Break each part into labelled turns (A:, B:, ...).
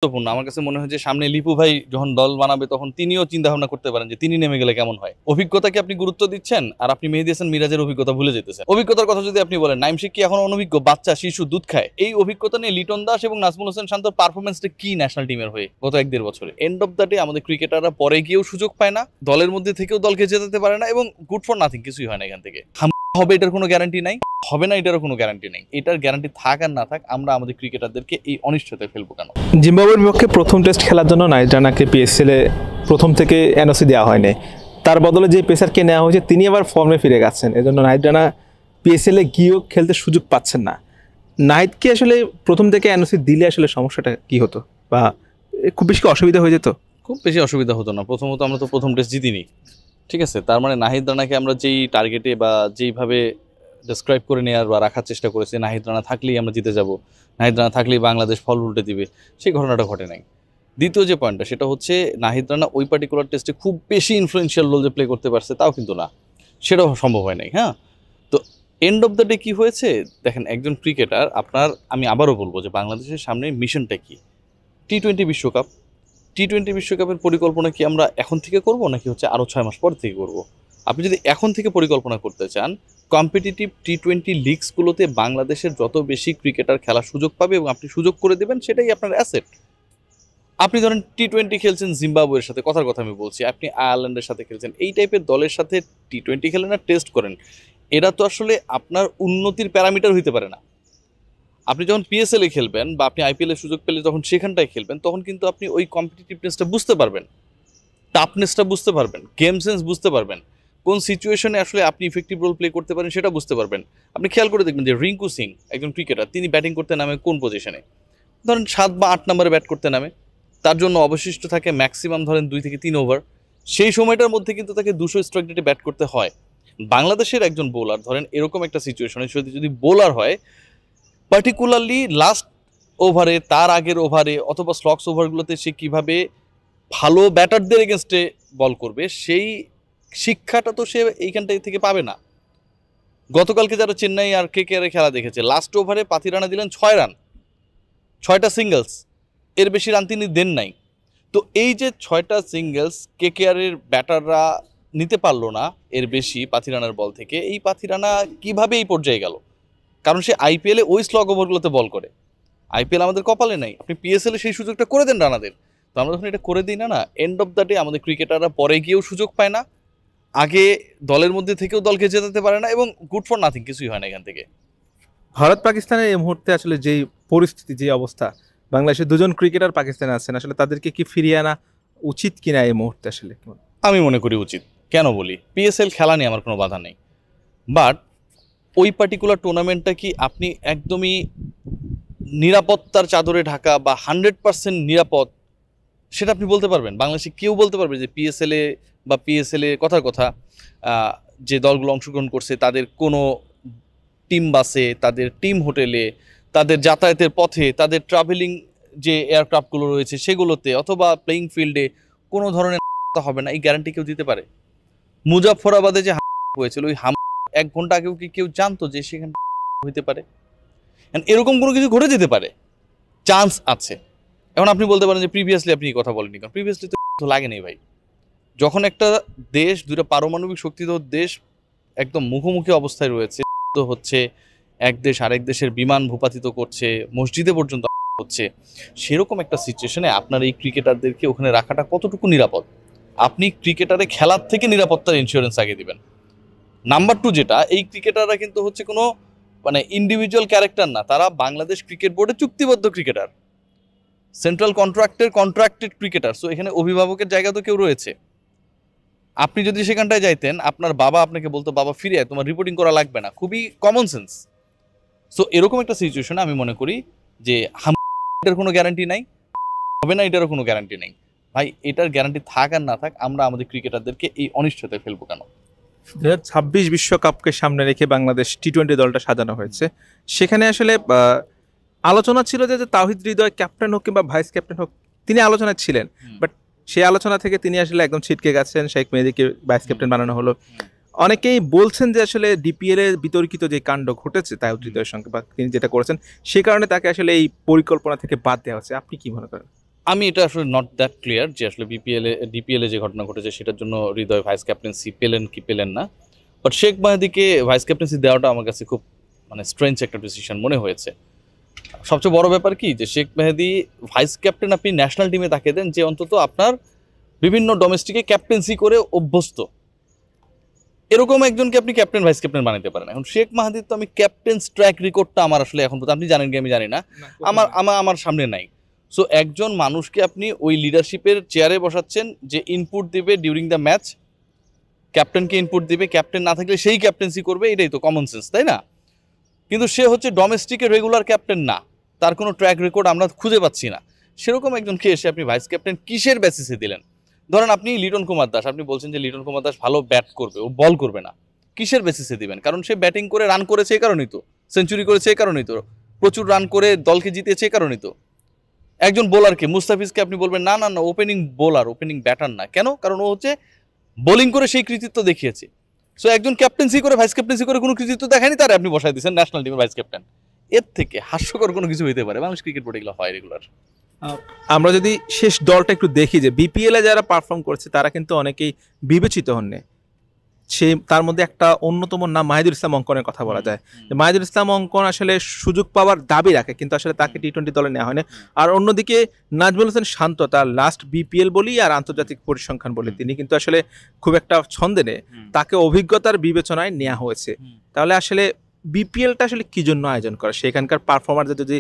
A: গুরুত্বপূর্ণ। আমার কাছে মনে হয় যে সামনে লিপু ভাই যখন দল বানাবে তখন তিনিও চিন্তা ভাবনা করতে পারেন যে তিনি নেমে গেলে কেমন হয়। অভিজ্ঞতাকে আপনি গুরুত্ব দিচ্ছেন আর আপনি মেহেদী হাসান মিরাজের অভিজ্ঞতা ভুলে যেতেছেন। অভিজ্ঞতার কথা যদি আপনি বলেন, নাইম শেখ কি এখন অনভিজ্ঞ বাচ্চা শিশু দুধ খায়? এই অভিজ্ঞতা নিয়ে লিটন দাস এবং নাজমুল হোসেন শান্তর পারফরমেন্সটা কি ন্যাশনাল টিমের হয়ে গত 1-1.5 বছরে? এন্ড অফ দ্য ডে আমাদের ক্রিকেটাররা পরে গিয়েও সুযোগ পায় না, দলের মধ্যে থেকেও দলকে জেতাতে পারে না এবং গুড ফর নাথিং কিছুই হয় না এখান থেকে। হবে এটার কোনো গ্যারান্টি নাই, হবে না এটারও কোনো গ্যারান্টি নেই। এটার গ্যারান্টি থাক আর না থাক, আমরা আমাদের ক্রিকেটারদেরকে এই অনিশ্চয়তায় ফেলবো কেন?
B: জিম্বাবুয়ের বিপক্ষে প্রথম টেস্ট খেলার জন্য নাহিদ রানাকে পিএসএল এ প্রথম থেকে এনওসি দেওয়া হয়নি। তার বদলে যে পেসারকে নেওয়া হয়েছে তিনি আবার ফর্মে ফিরে গেছেন, এজন্য নাহিদ রানা পিএসএল এ গিয়েও খেলতে সুযোগ পাচ্ছেন না। নাহিদকে আসলে প্রথম থেকে এনওসি দিলে আসলে সমস্যাটা কি হতো, বা খুব বেশি অসুবিধা হয়ে যেত?
A: খুব বেশি অসুবিধা হতো না। প্রথমত আমরা তো প্রথম টেস্ট জিতিনি, ঠিক আছে? তার মানে নাহিদ রানাকে আমরা যেই টার্গেটে বা যেইভাবে ডেসক্রাইব করে নেওয়ার বা রাখার চেষ্টা করেছি, নাহিদ রানা থাকলেই আমরা জিতে যাব, নাহিদ রানা থাকলেই বাংলাদেশ ফল উল্টে দিবে, সেই ঘটনাটা ঘটে নাই। দ্বিতীয় যে পয়েন্টটা সেটা হচ্ছে নাহিদ রানা ওই পার্টিকুলার টেস্টে খুব বেশি ইনফ্লুয়েন্সিয়াল রোল যে প্লে করতে পারছে তাও কিন্তু না, সেটাও সম্ভব হয় নাই। হ্যাঁ, তো এন্ড অফ দ্য ডে কী হয়েছে দেখেন, একজন ক্রিকেটার আপনার, আমি আবারও বলবো যে বাংলাদেশের সামনে মিশনটা কি? টি-20 বিশ্বকাপ। টি-20 বিশ্বকাপের পরিকল্পনা কি আমরা এখন থেকে করব নাকি হচ্ছে আরও 6 মাস পর থেকে করব? আপনি যদি এখন থেকে পরিকল্পনা করতে চান, কম্পিটিটিভ টি-20 লিগসগুলোতে বাংলাদেশের যত বেশি ক্রিকেটার খেলার সুযোগ পাবে এবং আপনি সুযোগ করে দেবেন, সেটাই আপনার অ্যাসেট। আপনি ধরেন টি-20 খেলছেন জিম্বাবুয়ের সাথে, কথার কথা আমি বলছি, আপনি আয়ারল্যান্ডের সাথে খেলছেন, এই টাইপের দলের সাথে টি-20 খেলেন আর টেস্ট করেন, এরা তো আসলে আপনার উন্নতির প্যারামিটার হইতে পারে না। আপনি যখন পিএসএলে খেলবেন বা আপনি আইপিএলের সুযোগ পেলে যখন সেখানটায় খেলবেন, তখন কিন্তু আপনি ওই কম্পিটিটিভনেসটা বুঝতে পারবেন, টাফনেসটা বুঝতে পারবেন, গেম সেন্স বুঝতে পারবেন, কোন সিচুয়েশনে আসলে আপনি ইফেক্টিভ রোল প্লে করতে পারেন সেটা বুঝতে পারবেন। আপনি খেয়াল করে দেখবেন যে রিঙ্কু সিং একজন ক্রিকেটার, তিনি ব্যাটিং করতে নামে কোন পজিশনে? ধরেন 7 বা 8 নম্বরে ব্যাট করতে নামে, তার জন্য অবশিষ্ট থাকে ম্যাক্সিমাম ধরেন 2 থেকে 3 ওভার। সেই সময়টার মধ্যে কিন্তু তাকে 200 স্ট্রাইক রেটে ব্যাট করতে হয়। বাংলাদেশের একজন বোলার ধরেন এরকম একটা সিচুয়েশনে যদি বোলার হয়, পার্টিকুলারলি লাস্ট ওভারে, তার আগের ওভারে অথবা স্লক্স ওভারগুলোতে সে কীভাবে ভালো ব্যাটারদের এগেনস্টে বল করবে, সেই শিক্ষাটা তো সে এইখানটাই থেকে পাবে না। গতকালকে যারা চেন্নাই আর কেকেআরের খেলা দেখেছে, লাস্ট ওভারে পাতি রানা দিলেন 6 রান, 6টা সিঙ্গলস, এর বেশি রান তিনি দেন নাই। তো এই যে 6টা সিঙ্গলস কেকেআরের ব্যাটাররা নিতে পারলো না এর বেশি পাতি রানার বল থেকে, এই পাতি রানা কীভাবে এই পর্যায়ে গেল? কারণ সে আইপিএলে ওই স্লগ ওভারগুলোতে বল করে। আইপিএল আমাদের কপালে নাই, আপনি পিএসএলে সেই সুযোগটা করে দেন রানাদের। তো আমরা যখন এটা করে দিই না, এন্ড অফ দ্য ডে আমাদের ক্রিকেটাররা পরে গিয়েও সুযোগ পায় না, আগে দলের মধ্যে থেকেও দলকে জেতাতে পারে না এবং গুড ফর নাথিং কিছুই হয় না এখান থেকে।
B: ভারত পাকিস্তানের এই মুহূর্তে আসলে যেই পরিস্থিতি, যে অবস্থা, বাংলাদেশের দুজন ক্রিকেটার পাকিস্তানে আছেন, আসলে তাদেরকে কি ফিরিয়ে আনা উচিত কিনা এই মুহূর্তে? আসলে
A: আমি মনে করি উচিত। কেন বলি? পিএসএল খেলা নিয়ে আমার কোনো বাধা নেই, বাট ওই পার্টিকুলার টুর্নামেন্টটা কি আপনি একদমই নিরাপত্তার চাদরে ঢাকা বা 100% নিরাপদ সেটা আপনি বলতে পারবেন? বাংলাদেশে কেউ বলতে পারবে যে পিএসএলে কথার কথা যে দলগুলো অংশগ্রহণ করছে তাদের কোনো টিম বাসে, তাদের টিম হোটেলে, তাদের যাতায়াতের পথে, তাদের ট্রাভেলিং যে এয়ারক্রাফটগুলো রয়েছে সেগুলোতে, অথবা প্লেয়িং ফিল্ডে কোনো ধরনের হবে না, এই গ্যারান্টি কেউ দিতে পারে? মুজাফফরাবাদে যে হয়েছিল, ওই 1 ঘন্টা আগেও কি কেউ জানতো যে সেখানে হইতে পারে? এরকম কোনো কিছু ঘটে যেতে পারে, চান্স আছে। এখন আপনি বলতে পারেন যে প্রিভিয়াসলি আপনি কথা বলেননি, কারণ প্রিভিয়াসলি তো লাগে নেই ভাই। যখন একটা দেশ, দুইটা পারমাণবিক শক্তিধর দেশ একদম মুখোমুখি অবস্থায় রয়েছে, তো হচ্ছে এক দেশ আরেক দেশের বিমান ভূপাতিত করছে, মসজিদে পর্যন্ত হচ্ছে, সেরকম একটা সিচুয়েশনে আপনার এই ক্রিকেটারদেরকে ওখানে রাখাটা কতটুকু নিরাপদ? আপনি ক্রিকেটারে খেলার থেকে নিরাপত্তার ইন্স্যুরেন্স আগে দিবেন। নাম্বার 2 যেটা, এই ক্রিকেটাররা কিন্তু হচ্ছে কোনো মানে ইন্ডিভিজুয়াল ক্যারেক্টার না, তারা বাংলাদেশ ক্রিকেট বোর্ডে চুক্তিবদ্ধ cricketer, central contracted cricketer. So এখানে অভিভাবকের জায়গা তো কেউ রয়েছে। আপনি যদি সেখানটায় যাইতেন, আপনার বাবা আপনাকে বলতো, বাবা ফিরে আয়, তোমার রিপোর্টিং করা লাগবে না, খুবই কমন সেন্স। সো এরকম একটা সিচুয়েশনে আমি মনে করি যে এটার কোনো গ্যারান্টি নাই, হবে না এটারও কোনো গ্যারান্টি নেই। ভাই এটার গ্যারান্টি থাক আর না থাক, আমরা আমাদের ক্রিকেটারদেরকে এই অনিশ্চয়তায় ফেলবো কেন?
B: 2026 বিশ্বকাপকে সামনে রেখে বাংলাদেশ টি-20 দলটা সাজানো হয়েছে। সেখানে আসলে আলোচনা ছিল যে তাওহিদ হৃদয় ক্যাপ্টেন হোক কিংবা ভাইস ক্যাপ্টেন হোক, তিনি আলোচনায় ছিলেন, বাট সেই আলোচনা থেকে তিনি আসলে একদম ছিটকে গেছেন, শেখ মেহেদীকে ভাইস ক্যাপ্টেন বানানো হলো। অনেকেই বলছেন যে আসলে ডিপিএল এর বিতর্কিত যে কাণ্ড ঘটেছে তাওহিদ হৃদয়ের সঙ্গে, বা তিনি যেটা করেছেন, সে কারণে তাকে আসলে এই পরিকল্পনা থেকে বাদ দেওয়া হচ্ছে। আপনি কি মনে করেন?
A: আমি এটা আসলে নট দ্যাট ক্লিয়ার যে আসলে ডিপিএল এ যে ঘটনা ঘটেছে সেটার জন্য হৃদয় ভাইস ক্যাপ্টেন্সি পেলেন কি পেলেন না, বাট শেখ মাহাদিকে ভাইস ক্যাপ্টেন্সি দেওয়াটা আমার কাছে খুব মানে স্ট্রেঞ্জ একটা ডিসিশন মনে হয়েছে। সবচেয়ে বড় ব্যাপার কি যে শেখ মেহেদী ভাইস ক্যাপ্টেন আপনি ন্যাশনাল টিমে তাকে দেন যে অন্তত আপনার বিভিন্ন ডোমেস্টিকে ক্যাপ্টেন্সি করে অভ্যস্ত, এরকম একজনকে আপনি ক্যাপ্টেন ভাইস ক্যাপ্টেন বানাতে পারেন। এখন শেখ মাহাদির তো আমি ক্যাপ্টেন্স ট্র্যাক রেকর্ডটা আমার আসলে এখন আপনি জানেন কি আমি জানি না, আমার সামনে নাই। সো একজন মানুষকে আপনি ওই লিডারশিপের চেয়ারে বসাচ্ছেন যে ইনপুট দিবে ডিউরিং দ্য ম্যাচ, ক্যাপ্টেনকে ইনপুট দিবে, ক্যাপ্টেন না থাকলে সেই ক্যাপ্টেন্সি করবে, এটাই তো কমন সেন্স, তাই না? কিন্তু সে হচ্ছে ডোমেস্টিকের রেগুলার ক্যাপ্টেন না, তার কোনো ট্র্যাক রেকর্ড আমরা খুঁজে পাচ্ছি না। সেরকম একজনকে এসে আপনি ভাইস ক্যাপ্টেন কিসের বেসিসে দিলেন? ধরেন আপনি লিটন কুমার দাস, আপনি বলছেন যে লিটন কুমার দাস ভালো ব্যাট করবে, ও বল করবে না, কিসের বেসিসে দিবেন? কারণ সে ব্যাটিং করে রান করেছে এই কারণেই তো, সেঞ্চুরি করেছে এই কারণেই তো, প্রচুর রান করে দলকে জিতিয়েছে এই কারণেই তো। একজন বোলারকে, মুস্তাফিজকে আপনি বলবেন না না না ওপেনিং বোলার, ওপেনিং ব্যাটার না, কেন? কারণ ও হচ্ছে বোলিং করে সেই কৃতিত্ব দেখিয়েছে। সো একজন ক্যাপ্টেন্সি করে ভাইস ক্যাপ্টেন্সি করে কোনো কৃতিত্ব দেখায়নি, তার আপনি বসাই দিয়েছেন ন্যাশনাল টিমের ভাইস ক্যাপ্টেন। এর থেকে হাস্যকর কোনো কিছু হইতে পারে? বাংলাদেশ ক্রিকেট বোর্ডে এগুলো হয় রেগুলার।
B: আমরা যদি শেষ দলটা একটু দেখি যে বিপিএল এ যারা পারফর্ম করছে তারা কিন্তু অনেকেই বিবেচিত হননি। সে তার মধ্যে একটা অন্যতম নাম মাহিদুল ইসলাম অঙ্কনের কথা বলা যায়। যে মাহিদুল ইসলাম অঙ্কন আসলে সুযোগ পাওয়ার দাবি রাখে, কিন্তু আসলে তাকে টি-20 দলে নেওয়া হয়নি। আর অন্যদিকে নাজমুল হোসেন শান্ত, তার লাস্ট বিপিএল বলি আর আন্তর্জাতিক পরিসংখ্যান বলি তিনি কিন্তু আসলে খুব একটা ছন্দে নেই, তাকে অভিজ্ঞতার বিবেচনায় নেওয়া হয়েছে। তাহলে আসলে বিপিএলটা আসলে কি জন্য আয়োজন করে? সেখানকার পারফরমারদের যদি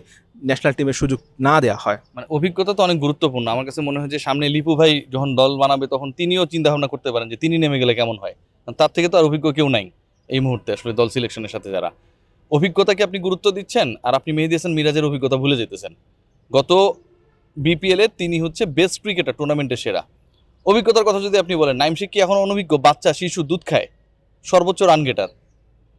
B: ন্যাশনাল টিমের সুযোগ না দেওয়া হয়।
A: মানে অভিজ্ঞতা তো অনেক গুরুত্বপূর্ণ। আমার কাছে মনে হয় যে সামনে লিপু ভাই যখন দল বানাবে তখন তিনিও চিন্তা ভাবনা করতে পারেন যে তিনি নেমে গেলে কেমন হয়। তার থেকে তো আর অভিজ্ঞ কেউ নাই এই মুহূর্তে আসলে দল সিলেকশনের সাথে যারা। অভিজ্ঞতাকে আপনি গুরুত্ব দিচ্ছেন আর আপনি মেহেদী হাসান মিরাজের অভিজ্ঞতা ভুলে যেতেছেন। গত বিপিএল এ তিনি হচ্ছে বেস্ট ক্রিকেটার, টুর্নামেন্টের সেরা। অভিজ্ঞতার কথা যদি আপনি বলেন, নাইম শেখ কি এখন অনভিজ্ঞ? বাচ্চা শিশু, দুধ খায়, সর্বোচ্চ রান গেটার।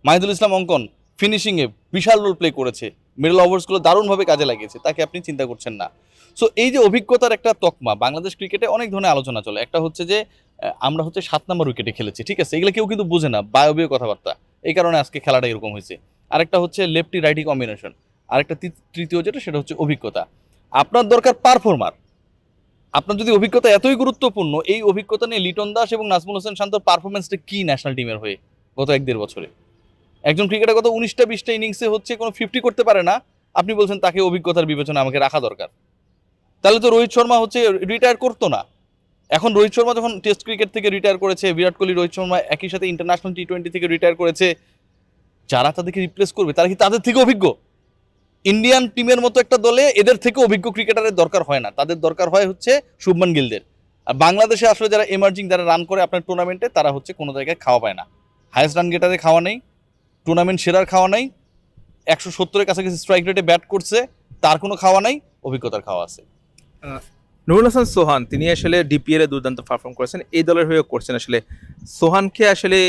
A: মাহিদুল ইসলাম অঙ্কন ফিনিশিংয়ে বিশাল রোল প্লে করেছে, মিডল ওভার্সগুলো দারুণভাবে কাজে লাগিয়েছে, তাকে আপনি চিন্তা করছেন না। সো এই যে অভিজ্ঞতার একটা তকমা, বাংলাদেশ ক্রিকেটে অনেক ধরনের আলোচনা চলে। একটা হচ্ছে যে আমরা হচ্ছে 7 নম্বর উইকেটে খেলেছি, ঠিক আছে, এগুলো কেউ কিন্তু বোঝে না, বায়বীয় কথাবার্তা, এই কারণে আজকে খেলাটা এরকম হয়েছে। আরেকটা হচ্ছে লেফটি রাইটি কম্বিনেশন, আরেকটা তৃতীয় যেটা সেটা হচ্ছে অভিজ্ঞতা। আপনার দরকার পারফর্মার। আপনার যদি অভিজ্ঞতা এতই গুরুত্বপূর্ণ, এই অভিজ্ঞতা নিয়ে লিটন দাস এবং নাজমুল হোসেন শান্তর পারফরমেন্সটা কি ন্যাশনাল টিমের হয়ে গত 1-1.5 বছরে? একজন ক্রিকেটার গত 19টা-20টা ইনিংসে হচ্ছে কোনো 50 করতে পারে না, আপনি বলছেন তাকে অভিজ্ঞতার বিবেচনা আমাকে রাখা দরকার। তাহলে তো রোহিত শর্মা হচ্ছে রিটায়ার করতো না। এখন রোহিত শর্মা যখন টেস্ট ক্রিকেট থেকে রিটায়ার করেছে, বিরাট কোহলি, রোহিত শর্মা একই সাথে ইন্টারন্যাশনাল টি-20 থেকে রিটায়ার করেছে, যারা তাদেরকে রিপ্লেস করবে তারা কি তাদের থেকে অভিজ্ঞ? ইন্ডিয়ান টিমের মতো একটা দলে এদের থেকে অভিজ্ঞ ক্রিকেটারের দরকার হয় না, তাদের দরকার হয় হচ্ছে শুভমান গিলদের। আর বাংলাদেশে আসলে যারা এমার্জিং, যারা রান করে আপনার টুর্নামেন্টে, তারা হচ্ছে কোনো জায়গায় খাওয়া পায় না। হায়েস্ট রান গেটারে খাওয়া নেই, টুর্নামেন্ট সেরার খাওয়া নাই, 170-এর কাছাকাছি স্ট্রাইক রেটে ব্যাট করছে, তার কোনো খাওয়া নাই, অভিজ্ঞতার খাওয়া আছে।
B: নুরুল হাসান সোহান তিনি আসলে ডিপিএল এ দুর্দান্ত পারফর্ম করেছেন, এই দলের হয়েও করছেন। আসলে সোহানকে আসলে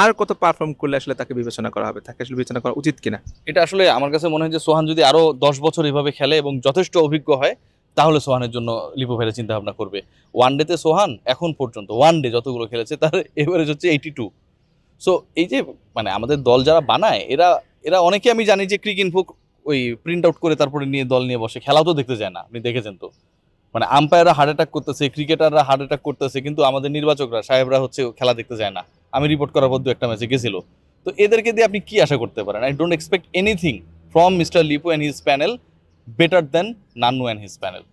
B: আর কত পারফর্ম করলে আসলে তাকে বিবেচনা করা হবে, তাকে আসলে বিবেচনা করা উচিত কিনা?
A: এটা আসলে আমার কাছে মনে হয় যে সোহান যদি আরো 10 বছর এভাবে খেলে এবং যথেষ্ট অভিজ্ঞ হয়, তাহলে সোহানের জন্য লিপু ভাইয়ের চিন্তা ভাবনা করবে। ওয়ানডেতে সোহান এখন পর্যন্ত ওয়ানডে যতগুলো খেলেছে তার এভারেজ হচ্ছে 82। সো এই যে মানে আমাদের দল যারা বানায়, এরা অনেকে আমি জানি যে ক্রিক ইনফো ওই প্রিন্ট আউট করে তারপরে নিয়ে দল নিয়ে বসে, খেলাও তো দেখতে যায় না, আপনি দেখেছেন তো। মানে আম্পায়াররা হার্ট অ্যাটাক করতেছে, ক্রিকেটাররা হার্ট অ্যাটাক করতেছে, কিন্তু আমাদের নির্বাচকরা সাহেবরা হচ্ছে খেলা দেখতে যায় না। আমি রিপোর্ট করার পর 2-1 ম্যাচে গেছিল। তো এদেরকে দিয়ে আপনি কি আশা করতে পারেন? I don't expect anything from mister Lipu and his panel better then Nannu and his panel.